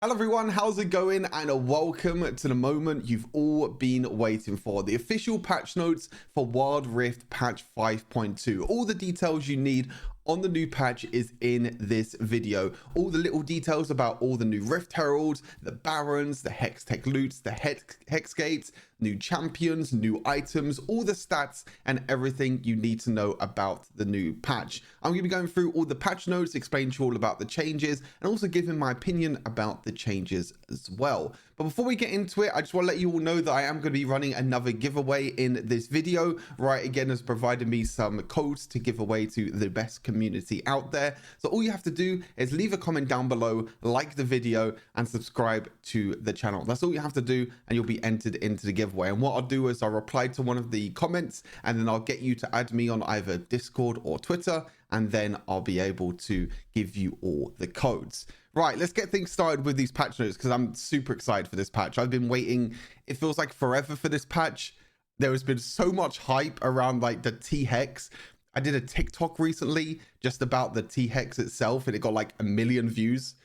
Hello everyone, how's it going? And welcome to the moment you've all been waiting for, the official patch notes for Wild Rift patch 5.2. All the details you need on the new patch is in this video. All the little details about all the new Rift Heralds, the Barons, the Hex Tech loots, the Hex Gates, new champions, new items, all the stats and everything you need to know about the new patch. I'm going to be going through all the patch notes, explain to you all about the changes, and also giving my opinion about the changes as well. But before we get into it, I just want to let you all know that I am going to be running another giveaway in this video. Right, again, has provided me some codes to give away to the best community out there. So all you have to do is leave a comment down below, like the video, and subscribe to the channel. That's all you have to do, and you'll be entered into the giveaway. And what I'll do is I'll reply to one of the comments, and then I'll get you to add me on either Discord or Twitter, and then I'll be able to give you all the codes. Right, let's get things started with these patch notes because I'm super excited for this patch. I've been waiting, it feels like forever for this patch. There has been so much hype around like the T-Hex. I did a TikTok recently just about the T-Hex itself, and it got like 1 million views.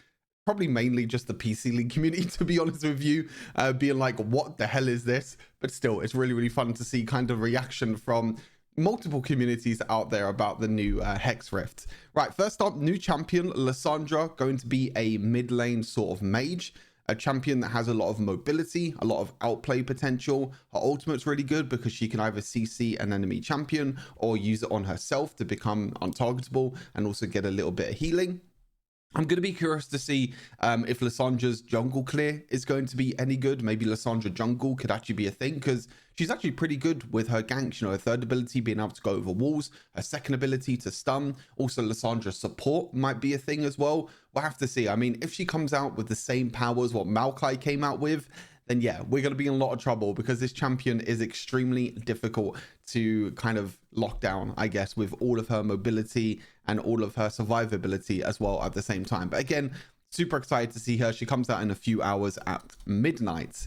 Probably mainly just the PC League community, to be honest with you, being like, what the hell is this? But still, it's really, really fun to see kind of reaction from multiple communities out there about the new Hexrift. Right, first up, new champion, Lissandra, going to be a mid lane sort of mage. A champion that has a lot of mobility, a lot of outplay potential. Her ultimate's really good because she can either CC an enemy champion or use it on herself to become untargetable and also get a little bit of healing. I'm going to be curious to see if Lissandra's jungle clear is going to be any good. Maybe Lissandra jungle could actually be a thing because she's actually pretty good with her ganks. You know, her third ability being able to go over walls, her second ability to stun. Also, Lissandra's support might be a thing as well. We'll have to see. I mean, if she comes out with the same powers what Maokai came out with, then yeah, we're going to be in a lot of trouble because this champion is extremely difficult to kind of lock down, I guess, with all of her mobility and all of her survivability as well at the same time. But again, super excited to see her. She comes out in a few hours at midnight.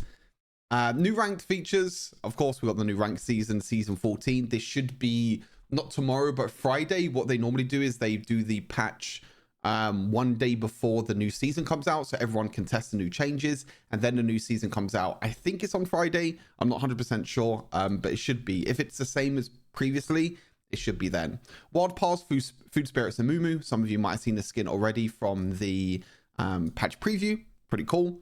New ranked features. Of course, we've got the new ranked season 14. This should be not tomorrow, but Friday. What they normally do is they do the patch one day before the new season comes out, so everyone can test the new changes, and then the new season comes out. I think it's on Friday. I'm not 100% sure, but it should be. If it's the same as previously, it should be then. Wild Pass, Food Spirits, and Mumu. Some of you might have seen the skin already from the patch preview. Pretty cool.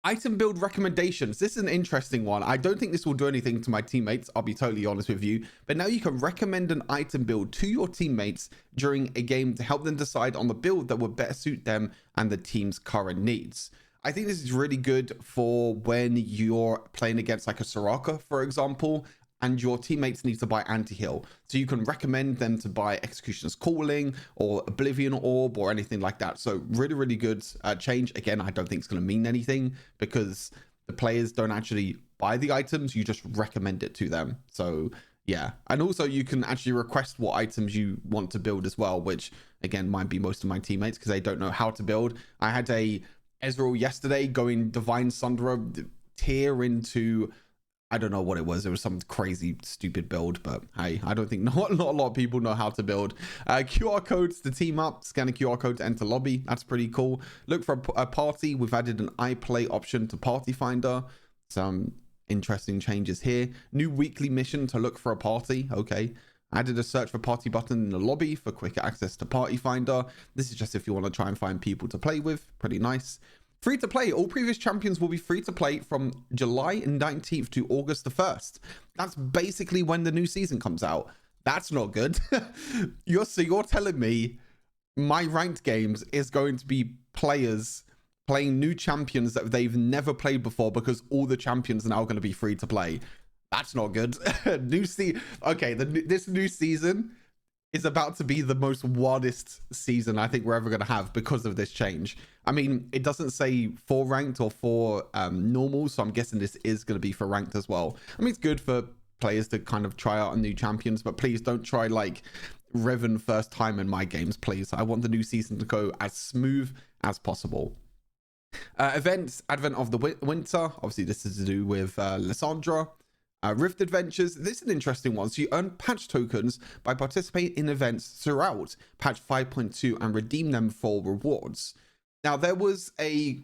Item build recommendations. This is an interesting one. I don't think this will do anything to my teammates, I'll be totally honest with you, but now you can recommend an item build to your teammates during a game to help them decide on the build that would better suit them and the team's current needs. I think this is really good for when you're playing against like a Soraka, for example, and your teammates need to buy anti-heal. So you can recommend them to buy Executioner's Calling or Oblivion Orb or anything like that. So really, really good change. Again, I don't think it's going to mean anything because the players don't actually buy the items. You just recommend it to them. So yeah. And also you can actually request what items you want to build as well, which again, might be most of my teammates because they don't know how to build. I had a Ezreal yesterday going Divine Sundra tier into... I don't know what it was. It was some crazy, stupid build, but hey, I don't think not a lot of people know how to build. QR codes to team up, scan a QR code to enter lobby. That's pretty cool. Look for a party. We've added an iPlay option to Party Finder. Some interesting changes here. New weekly mission to look for a party. Okay. Added a search for party button in the lobby for quicker access to Party Finder. This is just if you want to try and find people to play with. Pretty nice. Free to play. All previous champions will be free to play from July 19th to August the 1st. That's basically when the new season comes out. That's not good. You're telling me my ranked games is going to be players playing new champions that they've never played before because all the champions are now going to be free to play. That's not good. Okay, this new season is about to be the most wildest season I think we're ever going to have because of this change. I mean, it doesn't say for ranked or for normal, so I'm guessing this is going to be for ranked as well. I mean, it's good for players to kind of try out new champions, but please don't try like Riven first time in my games, please. I want the new season to go as smooth as possible. Events, Advent of the Winter. Obviously, this is to do with Lissandra. Rift Adventures, this is an interesting one. So you earn patch tokens by participating in events throughout patch 5.2 and redeem them for rewards. Now, there was I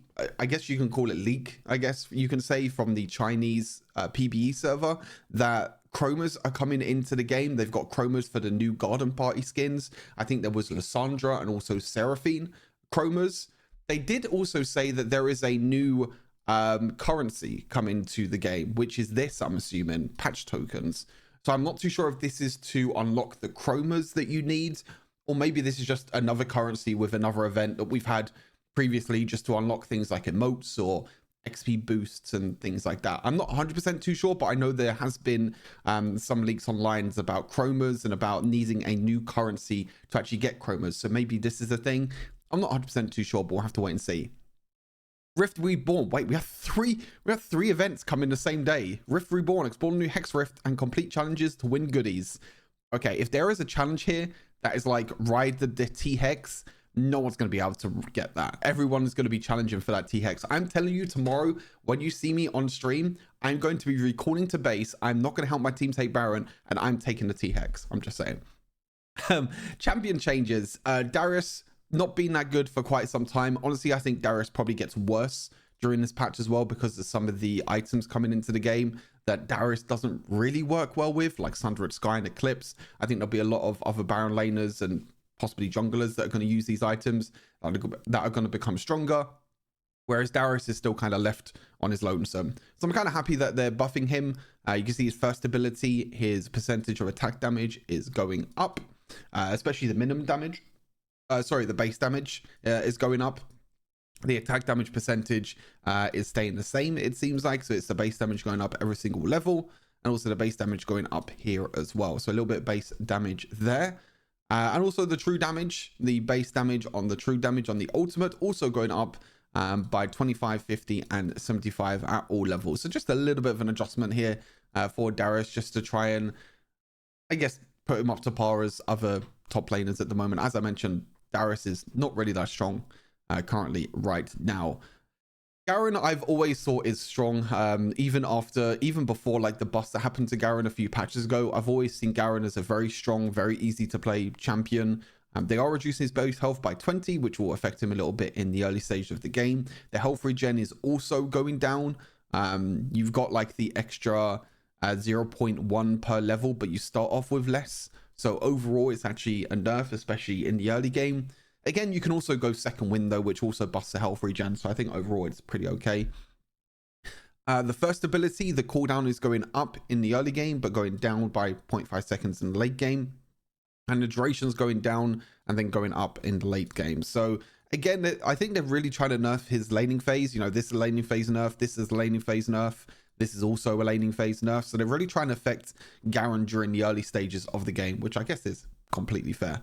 guess you can call it leak, I guess you can say, from the Chinese PBE server that chromas are coming into the game. They've got chromas for the new Garden Party skins. I think there was Lysandra and also Seraphine chromas. They did also say that there is a new currency coming to the game, which is this, I'm assuming, patch tokens. So I'm not too sure if this is to unlock the chromas that you need, or maybe this is just another currency with another event that we've had previously, just to unlock things like emotes or XP boosts and things like that. I'm not 100% too sure, but I know there has been some leaks online about chromas and about needing a new currency to actually get chromas. So maybe this is a thing. I'm not 100% too sure, but we'll have to wait and see. Rift Reborn. Wait, we have three events coming the same day. Rift Reborn, explore the new Hexrift and complete challenges to win goodies. Okay, if there is a challenge here that is like ride the T-Hex, no one's going to be able to get that. Everyone's going to be challenging for that T-Hex. I'm telling you, tomorrow when you see me on stream, I'm going to be recalling to base. I'm not going to help my team take Baron, and I'm taking the T-Hex. I'm just saying. Champion changes. Darius not been that good for quite some time. Honestly, I think Darius probably gets worse during this patch as well, because of some of the items coming into the game that Darius doesn't really work well with, like Sundered Sky and Eclipse. I think there'll be a lot of other Baron laners and possibly junglers that are going to use these items that are going to become stronger, whereas Darius is still kind of left on his lonesome. So I'm kind of happy that they're buffing him. You can see his first ability, his percentage of attack damage is going up, especially the minimum damage. Sorry, the base damage is going up. The attack damage percentage is staying the same, it seems like. So it's the base damage going up every single level, and also the base damage going up here as well. So a little bit of base damage there. And also the true damage, the base damage on the true damage on the ultimate also going up by 25, 50, and 75 at all levels. So just a little bit of an adjustment here for Darius, just to try and, I guess, put him up to par as other top laners at the moment. As I mentioned, Darius is not really that strong currently right now. Garen, I've always thought is strong, even before like the bust that happened to Garen a few patches ago. I've always seen Garen as a very strong, very easy to play champion. They are reducing his base health by 20, which will affect him a little bit in the early stage of the game. The health regen is also going down. You've got like the extra 0.1 per level, but you start off with less. So overall, it's actually a nerf, especially in the early game. Again, you can also go second window, which also busts the health regen. So I think overall it's pretty okay. The first ability, the cooldown is going up in the early game, but going down by 0.5 seconds in the late game. And the duration's going down and then going up in the late game. So again, I think they're really trying to nerf his laning phase. You know, this is a laning phase nerf. This is a laning phase nerf. This is also a laning phase nerf. So they're really trying to affect Garen during the early stages of the game, which I guess is completely fair.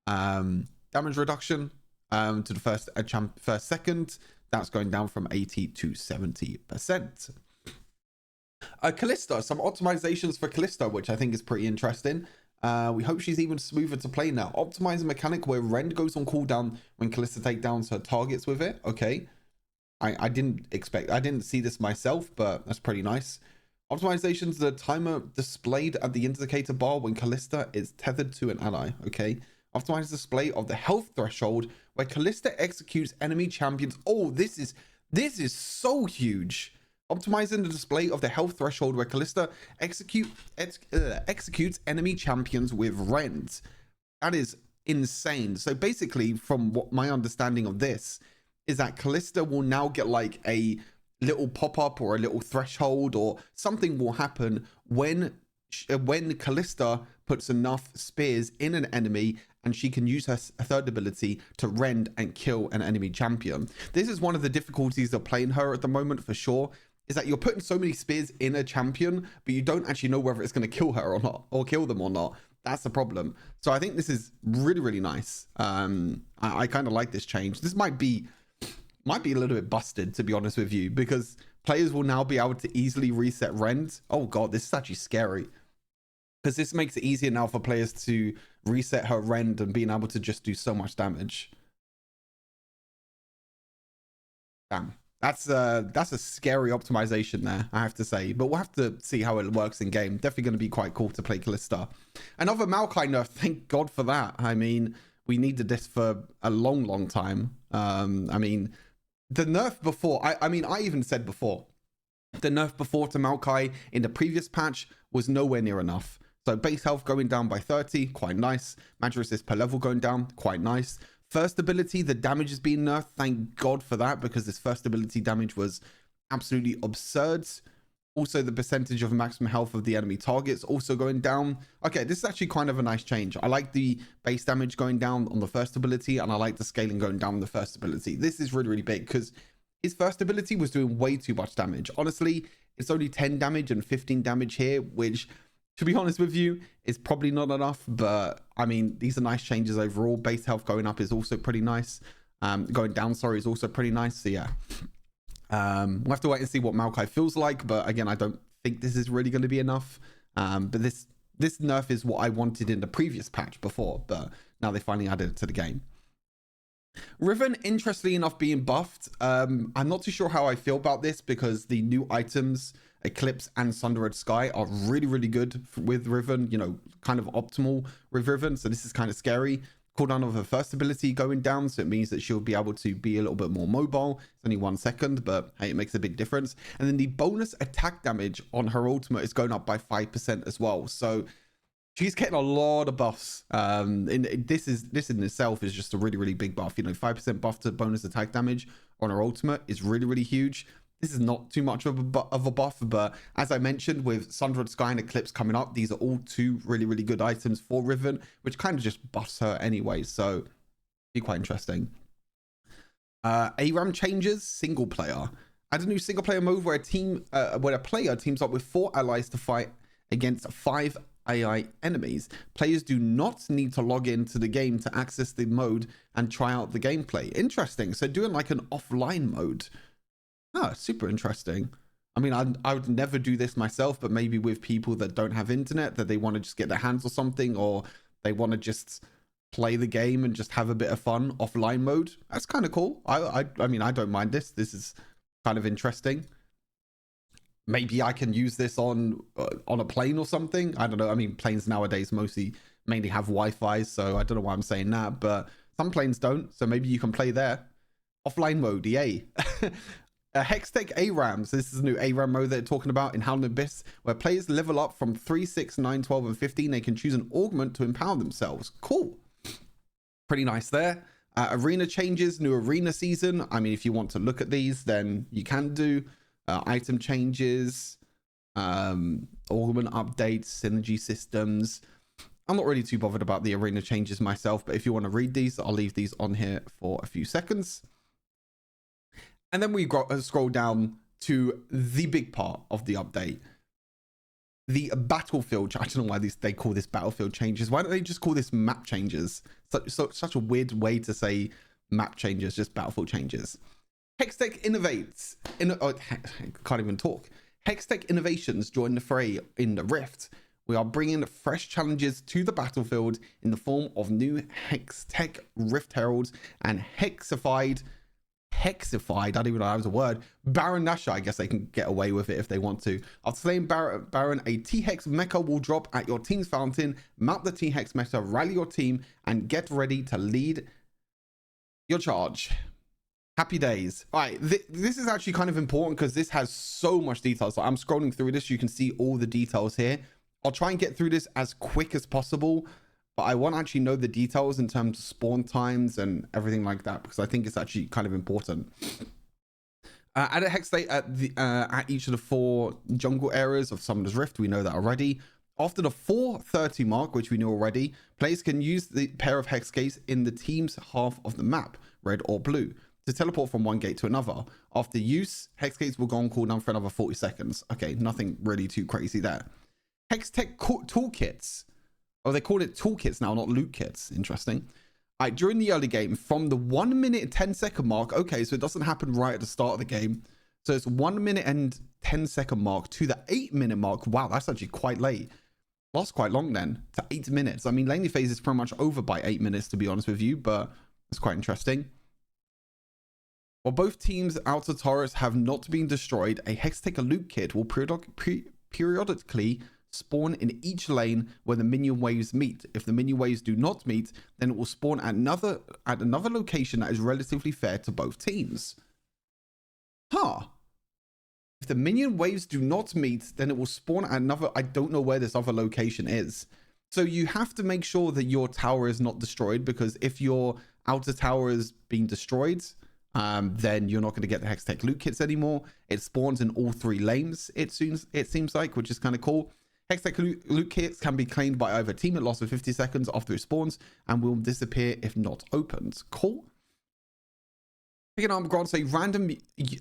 Damage reduction to the first second, that's going down from 80 to 70%. Kalista, some optimizations for Kalista, which I think is pretty interesting. We hope she's even smoother to play now. Optimize a mechanic where Rend goes on cooldown when Kalista takedowns her targets with it. Okay. I didn't see this myself, but that's pretty nice. Optimizations, the timer displayed at the indicator bar when Kalista is tethered to an ally. Okay. Optimize display of the health threshold where Kalista executes enemy champions. Oh, this is so huge. Optimizing the display of the health threshold where Kalista executes enemy champions with Rend. That is insane. So basically, from what my understanding of this is, that Kalista will now get like a little pop-up or a little threshold, or something will happen when Kalista puts enough spears in an enemy, and she can use her third ability to rend and kill an enemy champion. This is one of the difficulties of playing her at the moment, for sure, is that you're putting so many spears in a champion, but you don't actually know whether it's going to kill her or not, or kill them or not. That's the problem. So I think this is really, really nice. I kind of like this change. This might be a little bit busted, to be honest with you, because players will now be able to easily reset rend. Oh god, this is actually scary, because this makes it easier now for players to reset her rend and being able to just do so much damage. Damn, that's a scary optimization there, I have to say, but we'll have to see how it works in game. Definitely going to be quite cool to play Kalista. Another Maokai nerf, thank god for that. I mean, We needed this for a long time. I mean, the nerf before, I mean, I even said before, the nerf before to Maokai in the previous patch was nowhere near enough. So base health going down by 30, quite nice. Magic resist per level going down, quite nice. First ability, the damage is being nerfed. Thank God for that, because this first ability damage was absolutely absurd. Also, the percentage of maximum health of the enemy targets also going down. Okay, this is actually kind of a nice change. I like the base damage going down on the first ability, and I like the scaling going down on the first ability. This is really big, because his first ability was doing way too much damage. Honestly, it's only 10 damage and 15 damage here, which, to be honest with you, is probably not enough. But I mean, these are nice changes overall. Base health going up is also pretty nice. Going down, sorry, is also pretty nice. So yeah. We'll have to wait and see what Maokai feels like, but again, I don't think this is really going to be enough. But this nerf is what I wanted in the previous patch before, but now they finally added it to the game. Riven, interestingly enough, being buffed. I'm not too sure how I feel about this, because the new items, Eclipse and Sundered Sky, are really good with Riven, you know, kind of optimal with Riven, so this is kind of scary. Cooldown of her first ability going down, so it means that she'll be able to be a little bit more mobile. It's only 1 second, but hey, it makes a big difference. And then the bonus attack damage on her ultimate is going up by 5% as well, so she's getting a lot of buffs. This in itself is just a really big buff. You know, 5% buff to bonus attack damage on her ultimate is really huge. This is not too much of a buff, but as I mentioned, with Sundered Sky and Eclipse coming up, these are all two really good items for Riven, which kind of just buffs her anyway, so be quite interesting. ARAM changes, single player. Add a new single player mode where a player teams up with 4 allies to fight against 5 AI enemies. Players do not need to log into the game to access the mode and try out the gameplay. Interesting. So doing like an offline mode. Oh, super interesting. I mean, I would never do this myself, but maybe with people that don't have internet, that they want to just get their hands on something, or they want to just play the game and just have a bit of fun offline mode. That's kind of cool. I mean, I don't mind this. This is kind of interesting. Maybe I can use this on a plane or something. I don't know. I mean, planes nowadays mainly have Wi-Fi, so I don't know why I'm saying that, but some planes don't. So maybe you can play there. Offline mode, yay. Hextech ARAMs. This is a new ARAM mode they're talking about in Howling Abyss, where players level up from 3, 6, 9, 12, and 15. They can choose an augment to empower themselves. Cool. Pretty nice there. Arena changes, new arena season. I mean, if you want to look at these, then you can do. Item changes, augment updates, synergy systems. I'm not really too bothered about the arena changes myself, but if you want to read these, I'll leave these on here for a few seconds. And then we scroll down to the big part of the update. The battlefield. I don't know why they call this battlefield changes. Why don't they just call this map changes? Such a weird way to say map changes, just battlefield changes. Hextech innovates. Can't even talk. Hextech Innovations join the fray in the Rift. We are bringing fresh challenges to the battlefield in the form of new Hextech Rift Heralds and Hexified, I don't even know that was a word, Baron Nashor. I guess they can get away with it if they want to. After slaying Baron, a T-Hex mecha will drop at your team's fountain. Mount the T-Hex mecha, rally your team, and get ready to lead your charge. Happy days. All right, this is actually kind of important because this has so much detail. So I'm scrolling through this. You can see all the details here. I'll try and get through this as quick as possible, but I want to actually know the details in terms of spawn times and everything like that, because I think it's actually kind of important. Add a hex state at each of the 4 jungle areas of Summoner's Rift. We know that already. After the 4:30 mark, which we know already, players can use the pair of hex gates in the team's half of the map, red or blue, to teleport from one gate to another. After use, hex gates will go on cooldown for another 40 seconds. Okay, nothing really too crazy there. Hextech toolkits. Oh, they call it toolkits now, not loot kits. Interesting. All right, during the early game, from the 1 minute and 10 second mark. Okay, so it doesn't happen right at the start of the game. So it's 1 minute and 10 second mark to the 8-minute mark. Wow, that's actually quite late. Lasts quite long then, to 8 minutes. I mean, laning phase is pretty much over by 8 minutes, to be honest with you, but it's quite interesting. While both teams' outer turrets have not been destroyed, a Hextech loot kit will periodically spawn in each lane where the minion waves meet. If the minion waves do not meet, then it will spawn at another location that is relatively fair to both teams. Huh. If the minion waves do not meet, then it will spawn at another... I don't know where this other location is. So you have to make sure that your tower is not destroyed, because if your outer tower is being destroyed, then you're not going to get the Hextech loot kits anymore. It spawns in all 3 lanes, it seems like, which is kind of cool. Hextech loot kits can be claimed by either team at loss of 50 seconds after it spawns and will disappear if not opened. Cool. Picking up grants a random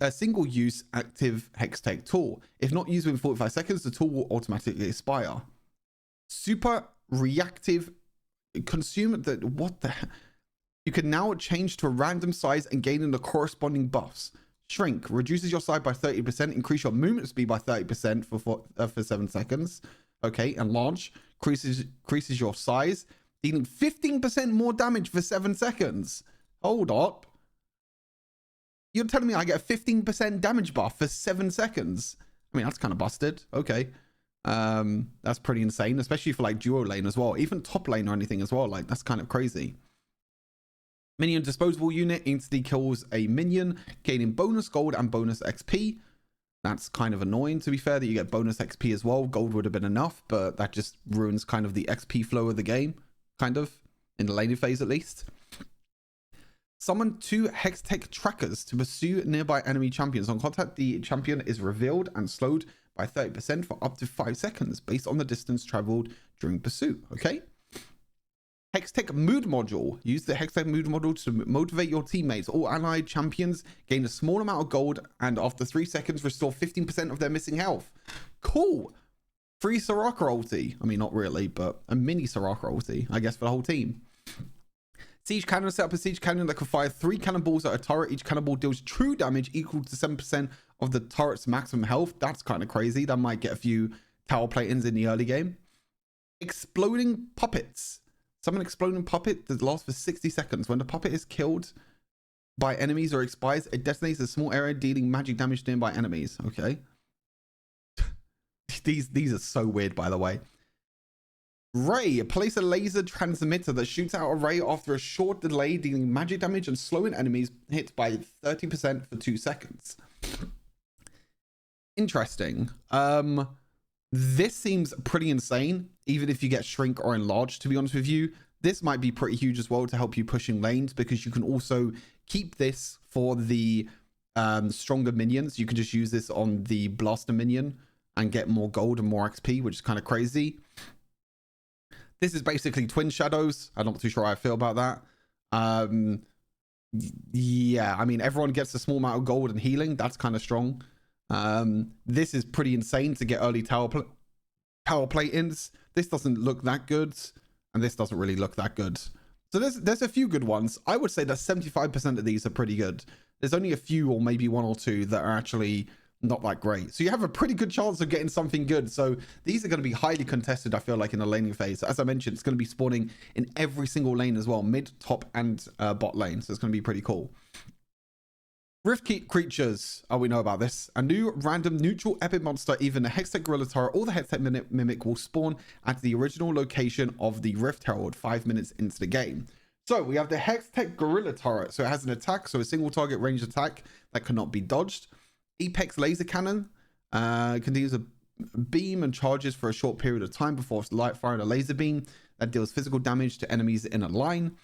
single-use active Hextech tool. If not used within 45 seconds, the tool will automatically expire. Super reactive. Consume the... What the... You can now change to a random size and gain in the corresponding buffs. Shrink reduces your size by 30%, increase your movement speed by 30% for 7 seconds. Okay, enlarge increases your size, dealing 15% more damage for 7 seconds. Hold up. You're telling me I get a 15% damage buff for 7 seconds? I mean, that's kind of busted. Okay. That's pretty insane, especially for like duo lane as well. Even top lane or anything as well. Like, that's kind of crazy. Minion disposable unit instantly kills a minion, gaining bonus gold and bonus XP. That's kind of annoying, to be fair, that you get bonus XP as well. Gold would have been enough, but that just ruins kind of the XP flow of the game, kind of, in the laning phase at least. Summon 2 Hextech trackers to pursue nearby enemy champions. On contact, the champion is revealed and slowed by 30% for up to 5 seconds based on the distance traveled during pursuit. Okay. Hextech mood module. Use the Hextech mood module to motivate your teammates. All allied champions gain a small amount of gold and after 3 seconds restore 15% of their missing health. Cool. Free Soraka ulti. I mean, not really, but a mini Soraka ulti, I guess, for the whole team. Siege cannon. Set up a siege cannon that can fire 3 cannonballs at a turret. Each cannonball deals true damage equal to 7% of the turret's maximum health. That's kind of crazy. That might get a few tower plate-ins in the early game. Exploding puppets. Summon an exploding puppet that lasts for 60 seconds. When the puppet is killed by enemies or expires, it detonates a small area, dealing magic damage to nearby enemies. Okay. These are so weird, by the way. Ray. Place a laser transmitter that shoots out a ray after a short delay, dealing magic damage and slowing enemies hit by 30% for 2 seconds. Interesting. This seems pretty insane, even if you get shrink or enlarge, to be honest with you. This might be pretty huge as well to help you pushing lanes, because you can also keep this for the stronger minions. You can just use this on the blaster minion and get more gold and more XP, which is kind of crazy. This is basically twin shadows. I'm not too sure how I feel about that. Yeah, I mean, everyone gets a small amount of gold and healing. That's kind of strong. This is pretty insane to get early tower plate-ins. This doesn't look that good, and this doesn't really look that good. So there's a few good ones. I would say that 75% of these are pretty good. There's only a few, or maybe 1 or 2, that are actually not that great. So you have a pretty good chance of getting something good. So these are going to be highly contested, I feel like, in the laning phase. As I mentioned, it's going to be spawning in every single lane as well, mid, top, and bot lane. So it's going to be pretty cool. Rift creatures. Oh, we know about this. A new random neutral epic monster, either the Hextech Gorilla Turret or the Hextech Mimic, will spawn at the original location of the Rift Herald 5 minutes into the game. So we have the Hextech Gorilla Turret. So it has an attack, so a single target range attack that cannot be dodged. Apex laser cannon contains a beam and charges for a short period of time before firing a laser beam that deals physical damage to enemies in a line.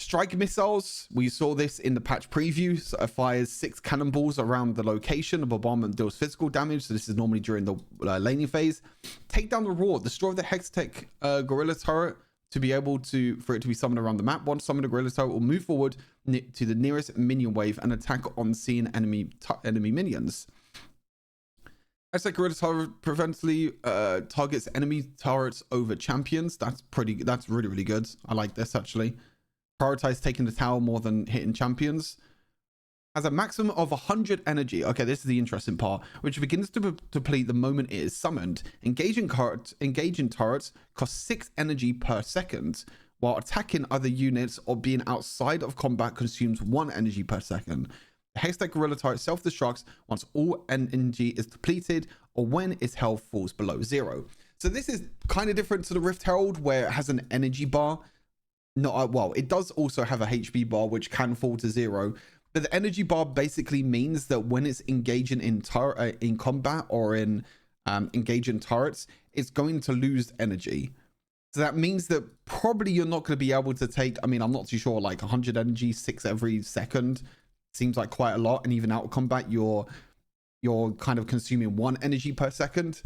Strike missiles. We saw this in the patch preview. So it fires 6 cannonballs around the location of a bomb and deals physical damage. So this is normally during the laning phase. Take down the Roar. Destroy the Hextech Gorilla Turret to be able for it to be summoned around the map. Once summoned, a Gorilla Turret will move forward to the nearest minion wave and attack on seen enemy minions. Hextech Gorilla Turret preventively targets enemy turrets over champions. That's really, really good. I like this, actually. Prioritize taking the tower more than hitting champions. Has a maximum of 100 energy. Okay, this is the interesting part, which begins to deplete the moment it is summoned. Engaging turrets costs 6 energy per second, while attacking other units or being outside of combat consumes 1 energy per second. The Hextech Gorilla Turret self-destructs once all energy is depleted or when its health falls below 0. So this is kind of different to the Rift Herald, where it has an energy bar. Not well, it does also have a HP bar, which can fall to 0. But the energy bar basically means that when it's engaging in combat or in engaging turrets, it's going to lose energy. So that means that probably you're not going to be able to take, I mean, I'm not too sure, like 100 energy, 6 every second seems like quite a lot. And even out of combat, you're kind of consuming 1 energy per second.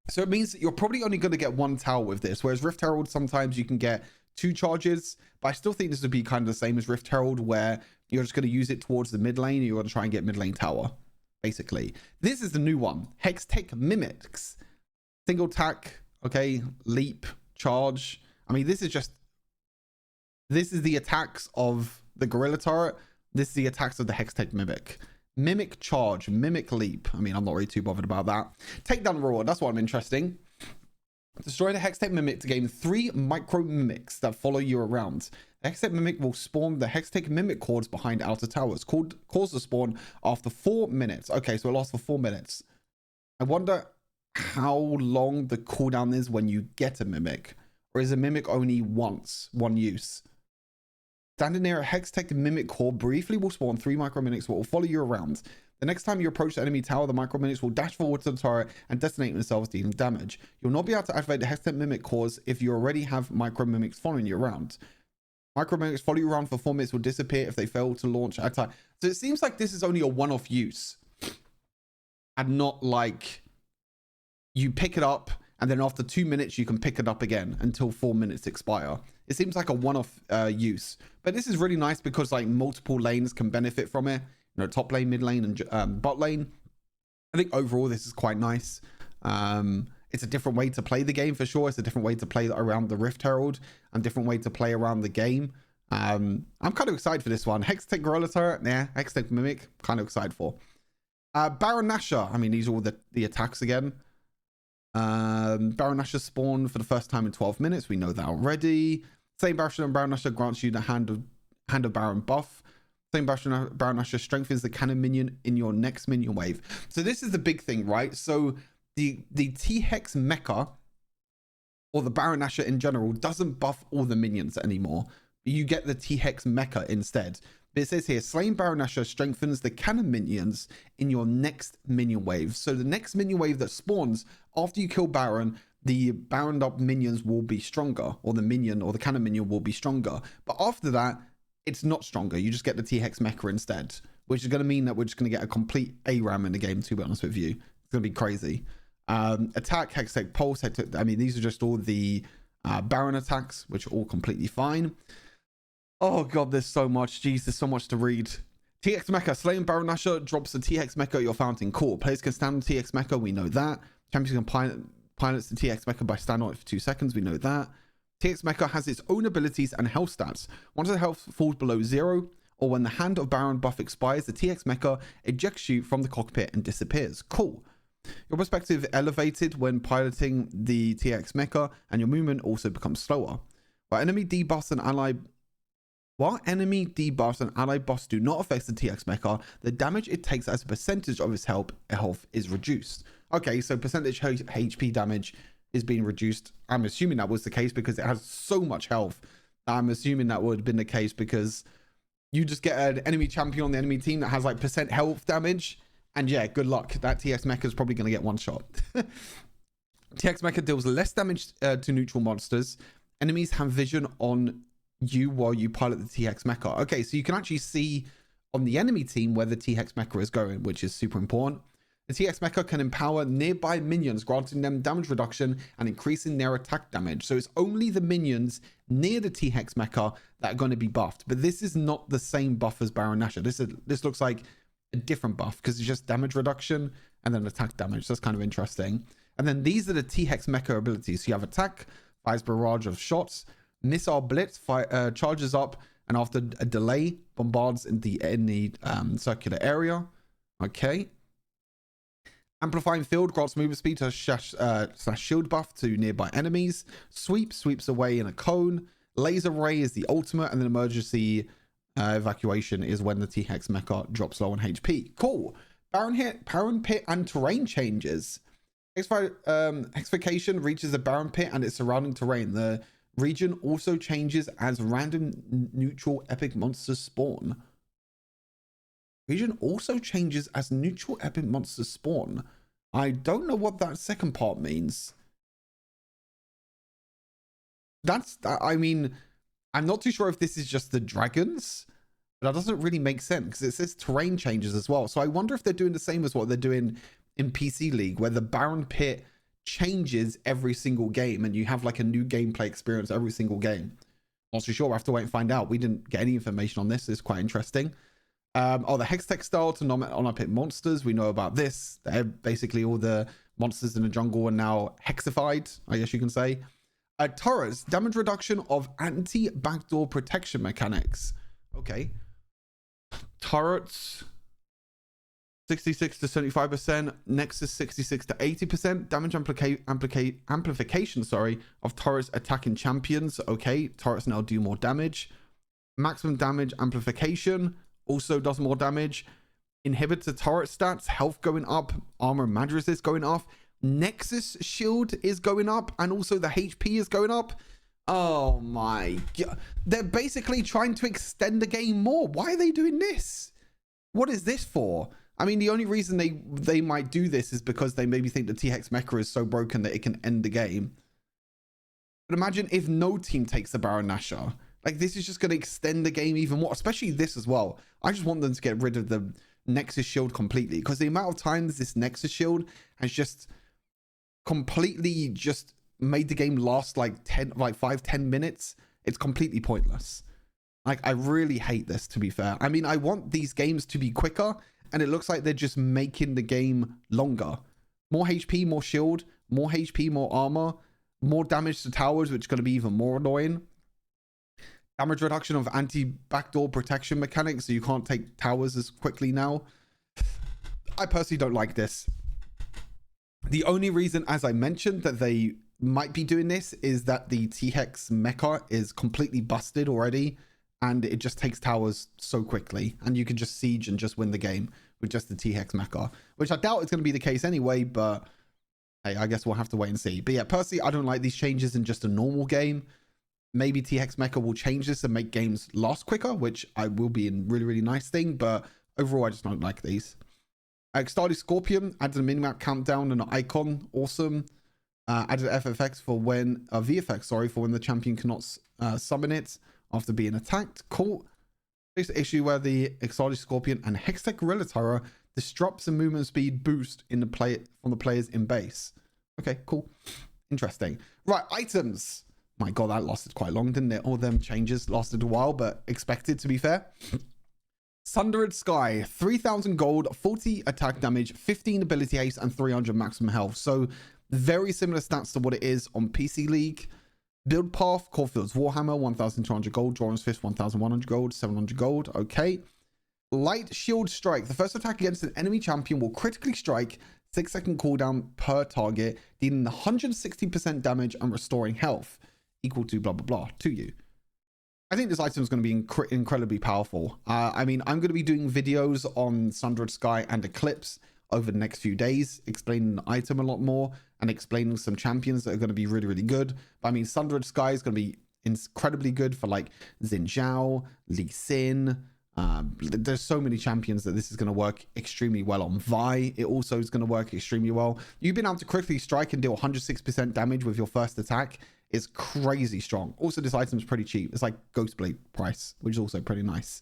So it means that you're probably only going to get 1 tower with this. Whereas Rift Herald, sometimes you can get 2 charges. But I still think this would be kind of the same as Rift Herald, where you're just going to use it towards the mid lane and you're going to try and get mid lane tower, basically. This is the new one. Hextech Mimics. Single attack, okay, leap, charge. I mean, this is the attacks of the gorilla turret. This is the attacks of the Hextech Mimic. Mimic charge, mimic leap. I mean, I'm not really too bothered about that. Takedown reward, that's what I'm interesting. Destroy the Hextech Mimic to gain 3 micro mimics that follow you around. The Hextech Mimic will spawn the Hextech Mimic cords behind outer towers. Cause the spawn after 4 minutes. Okay, so it lasts for 4 minutes. I wonder how long the cooldown is when you get a mimic, or is a mimic only once, one use? Standing near a Hextech Mimic core briefly will spawn 3 micro mimics that will follow you around. The next time you approach the enemy tower, the micro mimics will dash forward to the turret and detonate themselves, dealing damage. You'll not be able to activate the Hextech Mimic cores if you already have micro mimics following you around. Micro mimics follow you around for 4 minutes will disappear if they fail to launch at time. So it seems like this is only a one-off use, and not like you pick it up and then after 2 minutes you can pick it up again until 4 minutes expire. It seems like a one-off use, but this is really nice because like multiple lanes can benefit from it. You know, top lane, mid lane, and bot lane. I think overall this is quite nice. It's a different way to play the game for sure. It's a different way to play around the Rift Herald and different way to play around the game. I'm kind of excited for this one. Hextech Gorilla Turret, yeah. Hextech Mimic, kind of excited for. Baron Nashor, I mean, these are all the attacks again. Baron Nashor spawned for the first time in 12 minutes. We know that already. Same Baron Nashor grants you the Hand of Baron buff. Same Baron Nashor strengthens the cannon minion in your next minion wave. So this is the big thing, right? So the T-Hex mecha, or the Baron Nashor in general, doesn't buff all the minions anymore. You get the T-Hex mecha instead. But it says here, Slain Baron Nashor strengthens the cannon minions in your next minion wave. So the next minion wave that spawns after you kill Baron, the Baroned up minions will be stronger, or the minion or the cannon minion will be stronger. But after that, it's not stronger. You just get the T-Hex mecha instead, which is going to mean that we're just going to get a complete ARAM in the game, to be honest with you. It's going to be crazy. Attack, Hextech Pulse, I mean, these are just all the Baron attacks, which are all completely fine. Oh god, there's so much. Jeez, there's so much to read. T-Hex Mecha. Slaying Baron Nashor drops the T-Hex Mecha at your fountain. Cool. Players can stand on T-Hex Mecha. We know that. Champions can pilots the T-Hex Mecha by standing on it for 2 seconds. We know that. T-Hex Mecha has its own abilities and health stats. Once the health falls below 0, or when the Hand of Baron buff expires, the T-Hex Mecha ejects you from the cockpit and disappears. Cool. Your perspective elevated when piloting the T-Hex Mecha, and your movement also becomes slower. While enemy debuffs and ally buffs do not affect the T-Hex Mecha, the damage it takes as a percentage of its health is reduced. Okay, so percentage HP damage is being reduced. I'm assuming that was the case because it has so much health. I'm assuming that would have been the case because you just get an enemy champion on the enemy team that has like % health damage, and yeah, good luck. That T-Hex Mecha is probably going to get one shot. T-Hex Mecha deals less damage to neutral monsters. Enemies have vision on you while you pilot the T-Hex Mecha. Okay, so you can actually see on the enemy team where the T-Hex Mecha is going, which is super important. The T-Hex Mecha can empower nearby minions, granting them damage reduction and increasing their attack damage. So it's only the minions near the T-Hex Mecha that are going to be buffed. But this is not the same buff as Baron Nashor. This looks like a different buff because it's just damage reduction and then attack damage. So that's kind of interesting. And then these are the T-Hex Mecha abilities. So you have attack, fires barrage of shots, missile blitz, charges up, and after a delay, bombards in the circular area. Okay. Amplifying field grants movement speed to slash shield buff to nearby enemies. Sweeps away in a cone. Laser ray is the ultimate, and then emergency evacuation is when the T-Hex Mecha drops low on HP. Cool. Barren Pit and terrain changes. Hexrification reaches the Barren Pit and its surrounding terrain. The region also changes as random neutral epic monsters spawn. Region also changes as neutral epic monsters spawn. I don't know what that second part means. I mean, I'm not too sure if this is just the dragons, but that doesn't really make sense because it says terrain changes as well. So I wonder if they're doing the same as what they're doing in PC League, where the Barren Pit changes every single game and you have like a new gameplay experience every single game. Not too sure. I have to wait and find out. We didn't get any information on this. It's quite interesting. The Hex Textile to non-epic monsters. We know about this. They're basically all the monsters in the jungle are now hexified, I guess you can say. Turrets, damage reduction of anti-backdoor protection mechanics. Okay. Turrets, 66 to 75%. Nexus, 66 to 80%. Damage amplification, of turrets attacking champions. Okay, turrets now do more damage. Maximum damage amplification also does more damage. Inhibits the turret stats. Health going up. Armor mattresses going off. Nexus shield is going up, and also the HP is going up. Oh my god, they're basically trying to extend the game more. Why are they doing this? What is this for? I mean, the only reason they might do this is because they maybe think the T-Hex mecha is so broken that it can end the game. But imagine if no team takes the Baron Nashor. Like, this is just going to extend the game even more, especially this as well. I just want them to get rid of the Nexus shield completely, because the amount of times this Nexus shield has just completely just made the game last like 5-10 minutes. It's completely pointless. Like, I really hate this, to be fair. I mean, I want these games to be quicker, and it looks like they're just making the game longer. More HP, more shield, more HP, more armor, more damage to towers, which is going to be even more annoying. Damage reduction of anti-backdoor protection mechanics, so you can't take towers as quickly now. I personally don't like this. The only reason, as I mentioned, that they might be doing this is that the T-Hex mecha is completely busted already, and it just takes towers so quickly, and you can just siege and just win the game with just the T-Hex mecha, which I doubt is going to be the case anyway, but hey, I guess we'll have to wait and see. But yeah, personally, I don't like these changes in just a normal game. Maybe T-Hex mecha will change this and make games last quicker, which I will be a really, really nice thing, but overall, I just don't like these. Stardew Scorpion added a minimap countdown and an icon. Awesome. Added VFX for when the champion cannot summon it after being attacked. Cool. This issue where the Stardew Scorpion and Hextech Gorilla Terror disrupts the movement speed boost in the from the players in base. Okay, cool. Interesting. Right, items. My god, that lasted quite long, didn't it? All them changes lasted a while, but expected, to be fair. Sundered Sky, 3,000 gold, 40 attack damage, 15 ability haste, and 300 maximum health. So very similar stats to what it is on PC League. Build path, Caulfield's Warhammer, 1,200 gold, Joran's Fist, 1,100 gold, 700 gold. Okay. Light Shield Strike. The first attack against an enemy champion will critically strike, 6-second cooldown per target, dealing 160% damage and restoring health, equal to blah, blah, blah, to you. I think this item is going to be incredibly powerful. I mean, I'm going to be doing videos on Sundered Sky and Eclipse over the next few days, explaining the item a lot more and explaining some champions that are going to be really, really good. But I mean, Sundered Sky is going to be incredibly good for like Xin Zhao, Lee Sin. There's so many champions that this is going to work extremely well on. Vi, it also is going to work extremely well. You've been able to critically strike and deal 106% damage with your first attack. Is crazy strong. Also, this item is pretty cheap. It's like Ghostblade price, which is also pretty nice.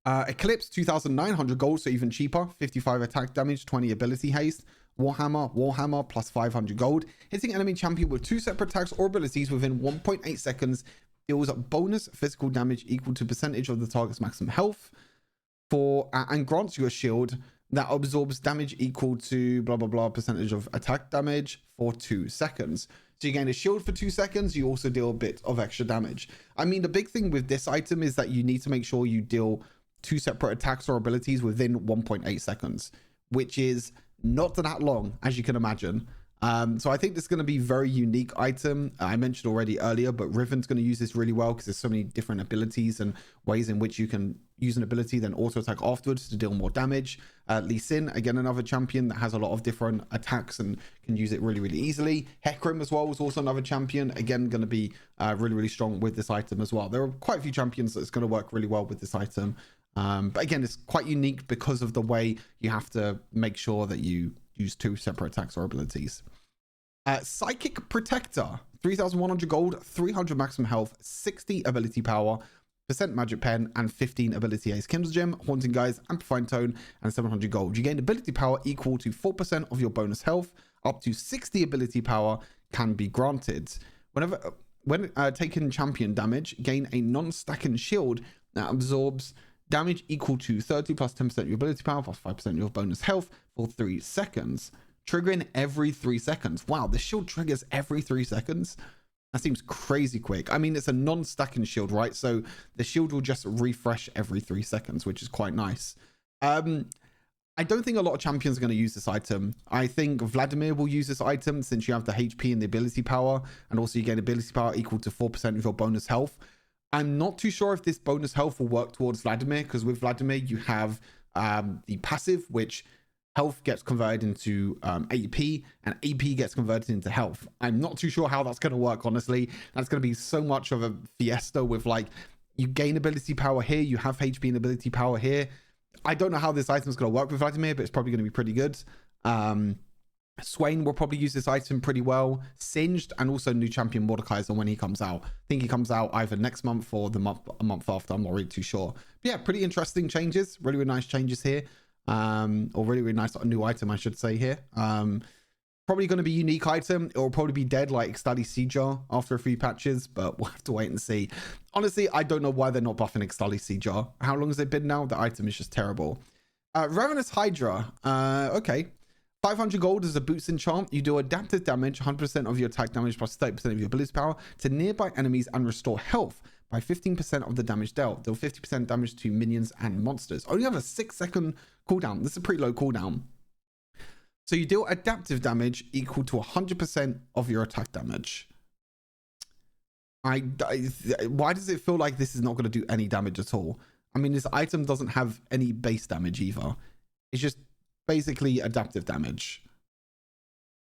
Eclipse, 2,900 gold, so even cheaper. 55 attack damage, 20 ability haste. Warhammer plus 500 gold. Hitting enemy champion with 2 separate attacks or abilities within 1.8 seconds deals bonus physical damage equal to percentage of the target's maximum health. And grants you a shield that absorbs damage equal to blah blah blah percentage of attack damage for 2 seconds. So you gain a shield for 2 seconds. You also deal a bit of extra damage. I mean, the big thing with this item is that you need to make sure you deal 2 separate attacks or abilities within 1.8 seconds, which is not that long, as you can imagine. So I think this is going to be a very unique item. I mentioned already earlier, but Riven's going to use this really well because there's so many different abilities and ways in which you can use an ability, then auto attack afterwards to deal more damage. Lee Sin, again, another champion that has a lot of different attacks and can use it really, really easily. Hecarim as well was also another champion. Again, going to be really, really strong with this item as well. There are quite a few champions that's going to work really well with this item. But again, it's quite unique because of the way you have to make sure that you use 2 separate attacks or abilities. Psychic Protector, 3,100 gold, 300 maximum health, 60 ability power, % magic pen, and 15 ability ace. Kim's Gem, Haunting Guys, Amplifying Tone, and 700 gold. You gain ability power equal to 4% of your bonus health. Up to 60 ability power can be granted. When taking champion damage, gain a non-stacking shield that absorbs damage equal to 30 plus 10% of your ability power plus 5% of your bonus health for 3 seconds. Triggering every 3 seconds. Wow, the shield triggers every 3 seconds. That seems crazy quick. I mean, it's a non-stacking shield, right? So the shield will just refresh every 3 seconds, which is quite nice. I don't think a lot of champions are going to use this item. I think Vladimir will use this item since you have the HP and the ability power, and also you gain ability power equal to 4% of your bonus health. I'm not too sure if this bonus health will work towards Vladimir, because with Vladimir you have the passive, which health gets converted into AP, and AP gets converted into health. I'm not too sure how that's going to work, honestly. That's going to be so much of a fiesta with, like, you gain ability power here, you have HP and ability power here. I don't know how this item is going to work with Vladimir, but it's probably going to be pretty good. Swain will probably use this item pretty well. Singed, and also new champion Mordekaiser when he comes out. I think he comes out either next month or a month after. I'm not really too sure. But yeah, pretty interesting changes. Really, really nice changes here. Or really, really nice new item, I should say here. Probably going to be a unique item. It will probably be dead like Ixtali Seejar after a few patches, but we'll have to wait and see. Honestly, I don't know why they're not buffing Ixtali Seejar. How long has it been now? The item is just terrible. Ravenous Hydra. Okay. 500 gold is a boots enchant. You do adaptive damage, 100% of your attack damage plus 30% of your ability power to nearby enemies and restore health by 15% of the damage dealt. Deal 50% damage to minions and monsters. Only have a 6-second cooldown. This is a pretty low cooldown. So you deal adaptive damage equal to 100% of your attack damage. Why does it feel like this is not going to do any damage at all? I mean, this item doesn't have any base damage either. It's just basically adaptive damage,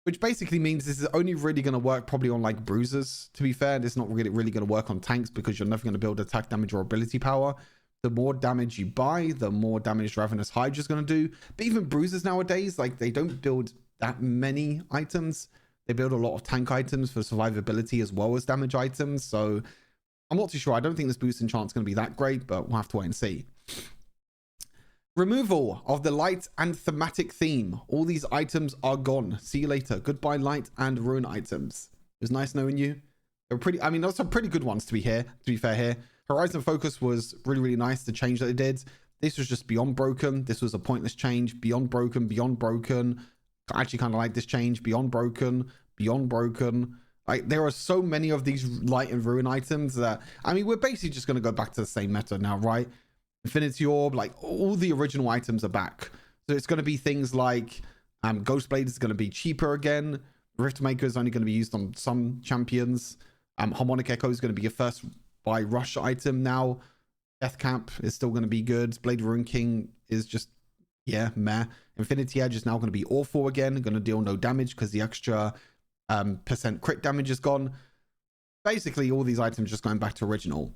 which basically means this is only really going to work probably on like bruisers. To be fair, it's not really going to work on tanks because you're never going to build attack damage or ability power. The more damage you buy, the more damage Ravenous Hydra is going to do. But even bruisers nowadays, like, they don't build that many items. They build a lot of tank items for survivability as well as damage items. So I'm not too sure. I don't think this boost enchant is going to be that great, but we'll have to wait and see. Removal of the light and thematic theme. All these items are gone. See you later. Goodbye, light and ruin items. It was nice knowing you. They were pretty, I mean, those are pretty good ones to be fair here. Horizon Focus was really, really nice, the change that it did. This was just beyond broken. This was a pointless change. Beyond broken, beyond broken. I actually kind of like this change. Beyond broken, beyond broken. Like, there are so many of these light and ruin items that, I mean, we're basically just going to go back to the same meta now, right? Infinity Orb, like, all the original items are back. So it's going to be things like Ghostblade is going to be cheaper again. Riftmaker is only going to be used on some champions. Harmonic Echo is going to be your first buy rush item now. Deathcap is still going to be good. Blade Rune King is just, yeah, meh. Infinity Edge is now going to be awful again. Going to deal no damage because the extra % crit damage is gone. Basically, all these items just going back to original.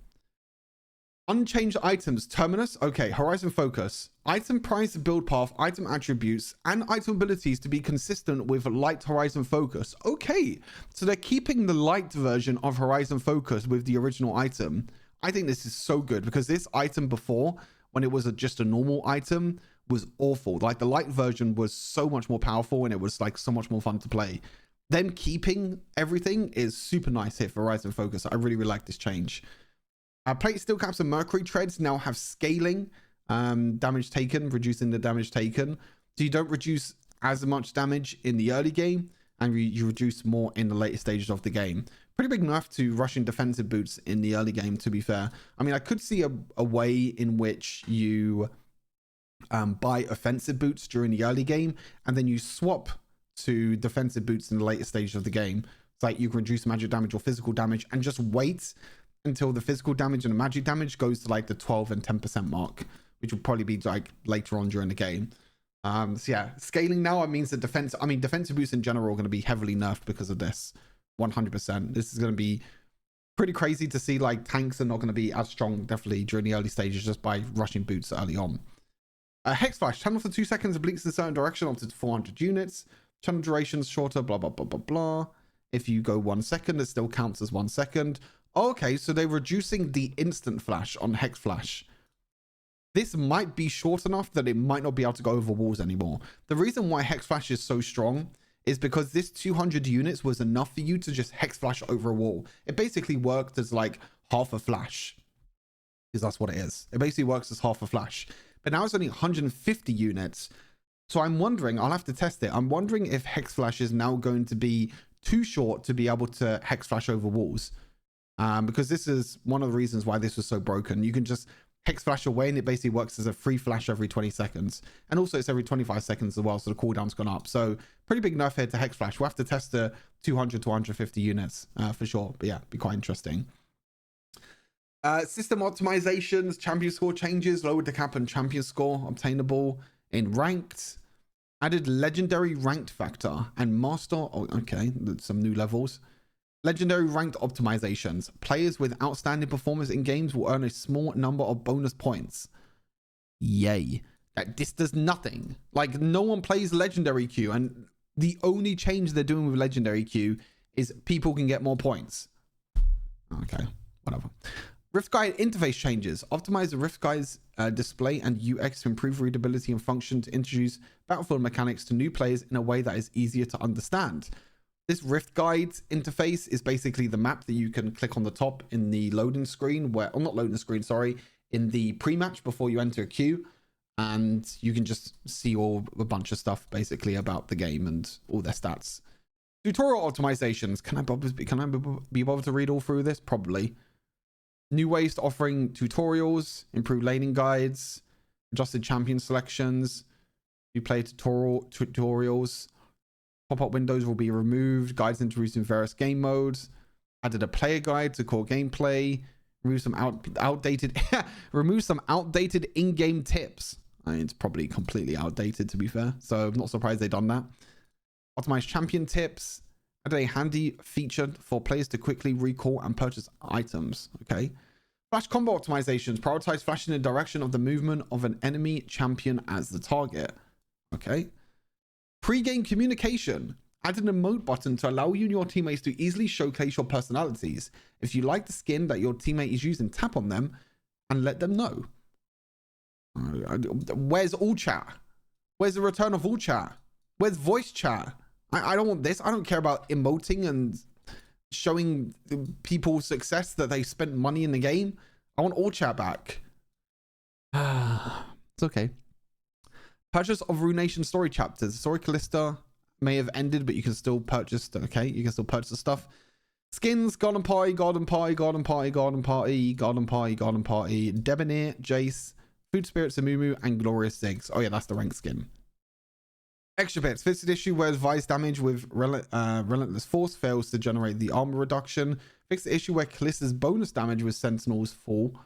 Unchanged items. Terminus. Okay. Horizon Focus. Item price, build path, item attributes, and item abilities to be consistent with light Horizon Focus. Okay. So they're keeping the light version of Horizon Focus with the original item. I think this is so good because this item before, when it was just a normal item, was awful. Like, the light version was so much more powerful and it was like so much more fun to play. Them keeping everything is super nice here for Horizon Focus. I really, really like this change. Plate Steel Caps and Mercury Treads now have scaling, damage taken, reducing the damage taken. So you don't reduce as much damage in the early game, and you reduce more in the later stages of the game. Pretty big nerf to rushing defensive boots in the early game, to be fair. I mean, I could see a way in which you buy offensive boots during the early game, and then you swap to defensive boots in the later stages of the game. It's like you can reduce magic damage or physical damage and just wait until the physical damage and the magic damage goes to like the 12 and 10% mark, which will probably be like later on during the game. So yeah, scaling now means that defensive boosts in general are going to be heavily nerfed because of this. 100%. This is going to be pretty crazy to see. Like tanks are not going to be as strong definitely during the early stages just by rushing boots early on. Hex Flash, channel for 2 seconds, blinks in a certain direction up to 400 units. Channel durations shorter, blah, blah, blah, blah, blah. If you go 1 second, it still counts as 1 second. Okay, so they're reducing the instant flash on Hex Flash. This might be short enough that it might not be able to go over walls anymore. The reason why Hex Flash is so strong is because this 200 units was enough for you to just Hex Flash over a wall. It basically worked as like half a flash, because that's what it is. It basically works as half a flash. But now it's only 150 units. So I'm wondering, I'll have to test it. I'm wondering if Hex Flash is now going to be too short to be able to Hex Flash over walls. Because this is one of the reasons why this was so broken. You can just Hex Flash away and it basically works as a free flash every 20 seconds. And also it's every 25 seconds as well, so the cooldown's gone up. So pretty big nerf here to Hex Flash. We'll have to test the 200 to 150 units for sure. But yeah, be quite interesting. System optimizations, champion score changes, lowered the cap and champion score obtainable in ranked. Added legendary ranked factor and master. Oh, okay, some new levels. Legendary ranked optimizations. Players with outstanding performance in games will earn a small number of bonus points. Yay. This does nothing. Like, no one plays legendary queue, and the only change they're doing with legendary queue is people can get more points. Okay, whatever. Rift Guide interface changes. Optimize the Rift Guide's display and UX to improve readability and function to introduce battlefield mechanics to new players in a way that is easier to understand. This Rift Guide interface is basically the map that you can click on the top in the loading screen, or not loading screen, sorry, in the pre-match before you enter a queue. And you can just see a bunch of stuff basically about the game and all their stats. Tutorial optimizations. Can I be bothered to read all through this? Probably. New ways to offering tutorials, improved laning guides, adjusted champion selections, new player tutorials. Pop-up windows will be removed. Guides introduced in various game modes. Added a player guide to core gameplay. Remove some outdated in-game tips. I mean, it's probably completely outdated to be fair. So I'm not surprised they've done that. Optimized champion tips. Added a handy feature for players to quickly recall and purchase items. Okay. Flash combo optimizations. Prioritize flashing in the direction of the movement of an enemy champion as the target. Okay. Pre-game communication. Add an emote button to allow you and your teammates to easily showcase your personalities. If you like the skin that your teammate is using, tap on them and let them know. Where's all chat? Where's the return of all chat? Where's voice chat? I don't want this. I don't care about emoting and showing people success that they spent money in the game. I want all chat back. It's okay. Purchase of Ruination story chapters. Story Callista may have ended, but you can still purchase. Okay, you can still purchase stuff. Skins, Garden Party, Garden Party, Garden Party, Garden Party, Garden Party, Garden Party, Debonair, Jace, Food Spirits, Amumu, and Glorious Ziggs. Oh yeah, that's the rank skin. Extra bits. 5th edition where Vice damage with Relentless Force fails to generate the armor reduction. Fix the issue where Callista's bonus damage with Sentinels fall.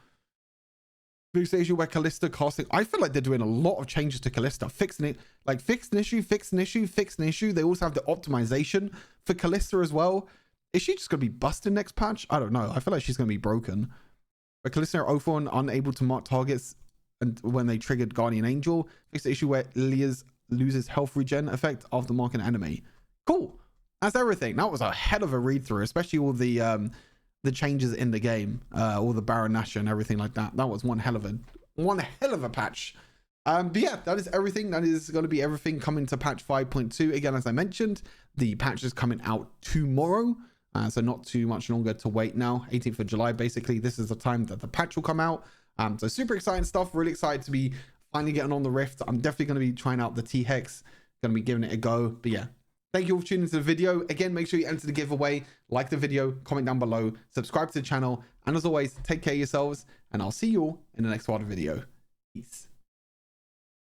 Fix the issue where Callista casting. I feel like they're doing a lot of changes to Callista. Fixing it. Like, fix an issue, fix an issue, fix an issue. They also have the optimization for Callista as well. Is she just going to be busted next patch? I don't know. I feel like she's going to be broken. But Callista are 0-4 and unable to mark targets and when they triggered Guardian Angel. Fix the issue where Lia's loses health regen effect after marking an enemy. Cool. That's everything. That was a hell of a read through, especially all the changes in the game, all the Baron Nashor and everything like that. That was one hell of a patch. But yeah, that is everything. That is going to be everything coming to patch 5.2. Again, as I mentioned, the patch is coming out tomorrow. So not too much longer to wait now. 18th of July, basically. This is the time that the patch will come out. So super exciting stuff. Really excited to be finally getting on the Rift. I'm definitely going to be trying out the T-Hex. Going to be giving it a go. But yeah, thank you all for tuning into the video. Again, make sure you enter the giveaway, like the video, comment down below, subscribe to the channel. And as always, take care of yourselves. And I'll see you all in the next part of the video. Peace.